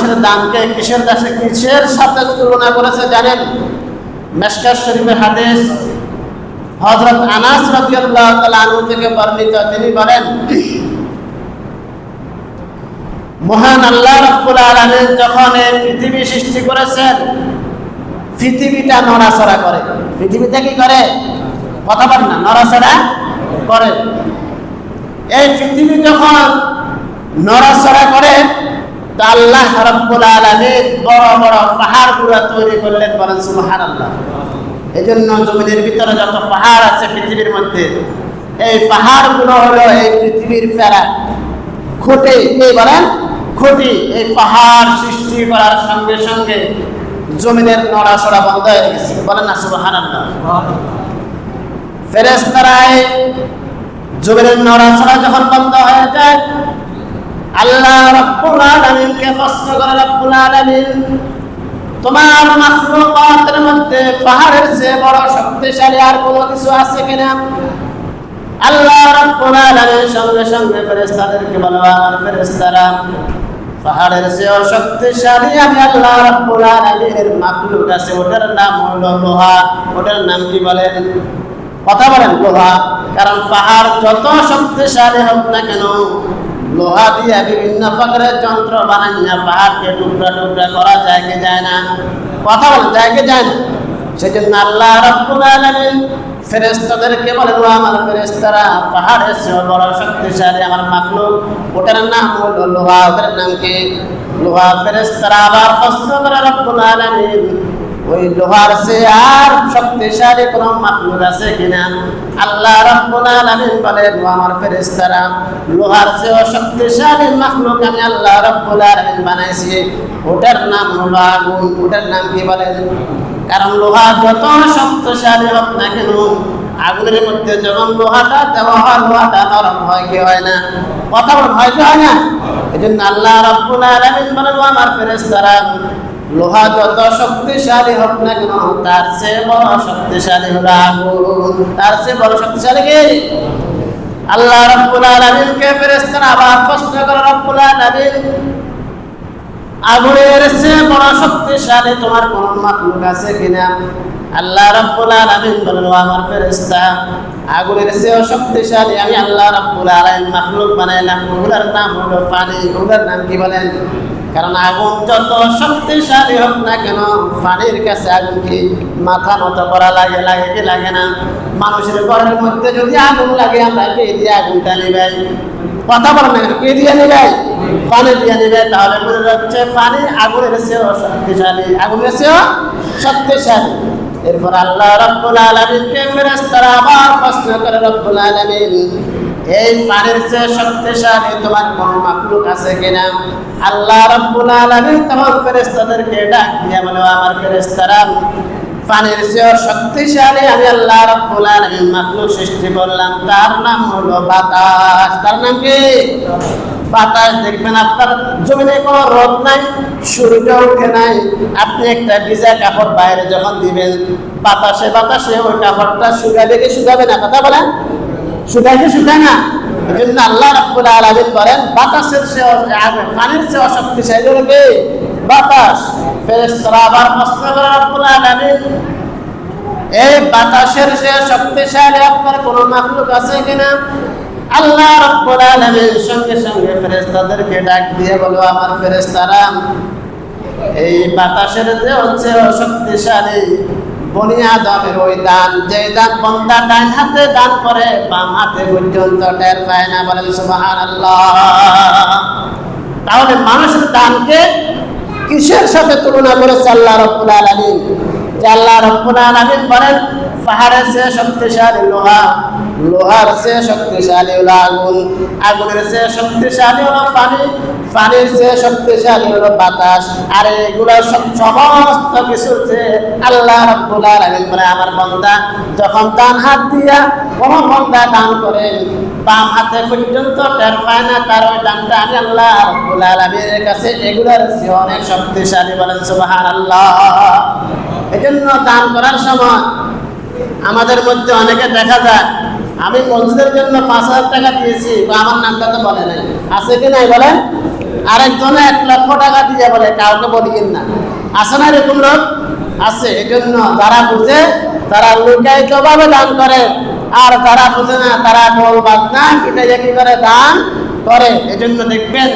মানুষের দানকে কিসের সাথে তুলনা করেছে জানেন? মিশকাত শরীফের হাদিস হযরত আনাস রাদিয়াল্লাহু তাআলা আনহু থেকে বর্ণিত, তিনি বলেন, মহান আল্লাহ রাব্বুল আলামিন যখন এই পৃথিবী সৃষ্টি করেছেন, পৃথিবীটা নড়াচড়া করে। পৃথিবীতে কি করে? কথা বল না, নড়াচড়া করে। এই পৃথিবী যখন নড়াচড়া করে, তো আল্লাহ রাব্বুল আলামিন বড় বড় পাহাড়গুলো তৈরি করলেন, বলেন সুবহানাল্লাহ। এই জন্য জমিনের ভিতরে যত পাহাড় আছে পৃথিবীর মধ্যে, এই পাহাড়গুলো হলো এই পৃথিবীর ফেরা খুঁটি। কি বলেন? খুঁটি। এই পাহাড় সৃষ্টি করার সঙ্গে সঙ্গে জমিনের নড়াচড়া বন্ধ হয়ে গেছে, বলেন না সুবহানাল্লাহ। ফেরেশতারা জমিনের নড়াচড়া যখন বন্ধ হয়ে যায়, আল্লাহ রাব্বুল আলামিনকে প্রশ্ন করে, রাব্বুল আলামিন, তোমার মাখলুকাতের মধ্যে পাহাড়ের চেয়ে বড় শক্তিশালী আর কোনো কিছু আছে কিনা? আল্লাহ রাব্বুল আলামিন সঙ্গে সঙ্গে ফেরেশতাদেরকে বলে, আমার ফেরেশতারা, পাহাড়ের চেয়ে শক্তিশালী আমি আল্লাহ রাব্বুল আলামিনের মাখলুক আছে, ওটার নাম হলো লোহা। ওটার নাম কি বলেন? কথা বলেন, লোহা। কারণ পাহাড় যত শক্তিশালী হোক না কেন, লোহা দিয়ে বিভিন্ন প্রকারের যন্ত্র বানাইয়া পাহাড়কে টুকরা টুকরা করা যায় কি যায় না? কথা বলেন, যায় কি যায় না? সেজন্য আল্লাহ রাব্বুল আলামিন ফেরেশতাদেরকে বলেন, ও আমার ফেরেশতারা, পাহাড়ের চেয়ে বড় শক্তিশালী আমার মাখলুক, ওটার নাম হলো লোহা। ওটার নাম কি? লোহা। ফেরেশতারা আবার প্রশ্ন করে, রাব্বুল আলামিন, ওই লোহার চেয়ে আর শক্তিশালী কোন মাখলুক আছে কিনা? আল্লাহ রাব্বুল আলামিন বলেন, ও আমার ফেরেশতারা, লোহার চেয়ে শক্তিশালী মাখলুক আমি আল্লাহ রাব্বুল আলামিন বানাইছি, ওটার নাম হলো আগুন। ওটার নাম কি বলেন? কারণ লোহা যত শক্তিশালী হোক না কেন, আগুনের মধ্যে যখন লোহাটা দেওয়া হয়, লোহাটা নরম হয় কি হয় না? কথা বলেন, হয় কি হয় না? এই জন্য আল্লাহ রাব্বুল আলামিন বলেন, ও আমার ফেরেশতারা, লোহা যত শক্তিশালী হোক না কেন, তার চেয়ে বড় শক্তিশালী হলো আগুন। তার চেয়ে বড় শক্তিশালী কি? আল্লাহ রাব্বুল আলামিনকে ফেরেশতারা আবার প্রশ্ন করে, রাব্বুল আলামিন, আগুনের চেয়ে বড় শক্তিশালী তোমার কোন মাখলুক আছে কিনা? আল্লাহ রাব্বুল আলামিন বলেন, ও আমার ফেরেশতা, আগুনের চেয়ে শক্তিশালী আমি আল্লাহ রাব্বুল আলামিন মাখলুক বানাইলাম, ওগুলোর নাম হলো পানি। ওগুলোর নাম কি বলেন? কারণ আগুন যত শক্তিশালী হোক না কেন, পানির কাছে আগুন কি মাথা নত করা লাগে? লাগে কি লাগে না? মানুষের ঘরের মধ্যে যদি আগুন লাগে, আমরা কে দিয়ে আগুনটা নিবাই? কথা বলেন না, কে দিয়ে নিবাই? পানি দিয়ে নিবে। তাহলে বোঝা যাচ্ছে পানি আগুনের চেয়েও শক্তিশালী, আগুনের চেয়েও শক্তিশালী। এরপর আল্লাহ রাব্বুল আলামিনকে ফেরেশতারা আবার প্রশ্ন করে, রাব্বুল আলামিন, এই পানির চেয়ে শক্তিশালী তোমার কোন মাখলুক আছে কিনা? আল্লাহ রাব্বুল আলামিন তখন ফেরেশতাদেরকে ডাক দিয়ে বলে, আমার ফেরেশতারা, পানির চেয়ে শক্তিশালী আমি আল্লাহ রাব্বুল আলামিন মাখলুক সৃষ্টি করলাম, তার নাম হলো বাতাস। তার নাম কি? বাতাস। দেখবেন আপনার জমিনে কোনো রোদ নাই, সূর্য ওঠে নাই, আপনি একটা ভিজা কাপড় বাইরে যখন দিবেন, বাতাসে বাতাসে ওই কাপড়টা শুকাবে কি শুকাবে না? কথা বলেন, শুকায় কি শুকায় না? এই জন্য আল্লাহ রাব্বুল আলামিন বলেন, বাতাসের চেয়ে পানির চেয়ে অশক্তিশালী হলো কি? বাতাস। ফেরেশতারা আবার প্রশ্ন করে, রাব্বুল আলামিন, এই বাতাসের চেয়ে শক্তিশালী আপনার কোন মাখলুক আছে কিনা? আল্লাহ রাব্বুল আলামিন সঙ্গে সঙ্গে ফেরেশতাদেরকে ডাক দিয়ে বলো, আমার ফেরেশতারা, এই বাতাসের যে হচ্ছে শক্তিশালী বনি আদমের ওই দান, যে দান বান্দা ডান হাতে দান করে, বাম হাতে পর্যন্ত টের পায় না। বলেন সুবহানাল্লাহ। তাহলে মানুষের দানকে কিসের সাথে তুলনা করেছে আল্লাহ রাব্বুল আলামিন? যে আল্লাহ রাব্বুল আলামিন বলেন, পাহাড়ের চেয়ে শক্তিশালী লোহা, লোহার চেয়ে শক্তিশালী হলো আগুন, আগুনের চেয়ে শক্তিশালী হলো পানি, পানির চেয়ে শক্তিশালী হলো বাতাস। আর এগুলো সমস্ত কিছুর চেয়ে আল্লাহ রাব্বুল আলামিন বলে, আমার বান্দা যখন ডান হাত দিয়া কোন বান্দা দান করেন, বাম হাতে পর্যন্ত টের পায় না, তার ওই দানটা আমি আল্লাহ রাব্বুল আলামিনের কাছে এগুলোর চেয়ে অনেক শক্তিশালী। বলেন সুবহানাল্লাহ। এজন্য দান করার সময় আমাদের মধ্যে অনেকে দেখা যায়, আমি মসজিদের জন্য ৫,০০০ টাকা দিয়েছি, আমার নামটা তো বলে নাই, আছে কি নাই? বলেন আরেকজনে 1,00,000 টাকা দিয়ে বলে কাউকে বলিয়েন না। আছে না এরকম লোক? আছে। এই জন্য যারা বুঝে তারা লুকায়িত ভাবে দান করে, আর যারা বুঝে না তারা বল বাজনা এটা কি করে দান করে। এই জন্য দেখবেন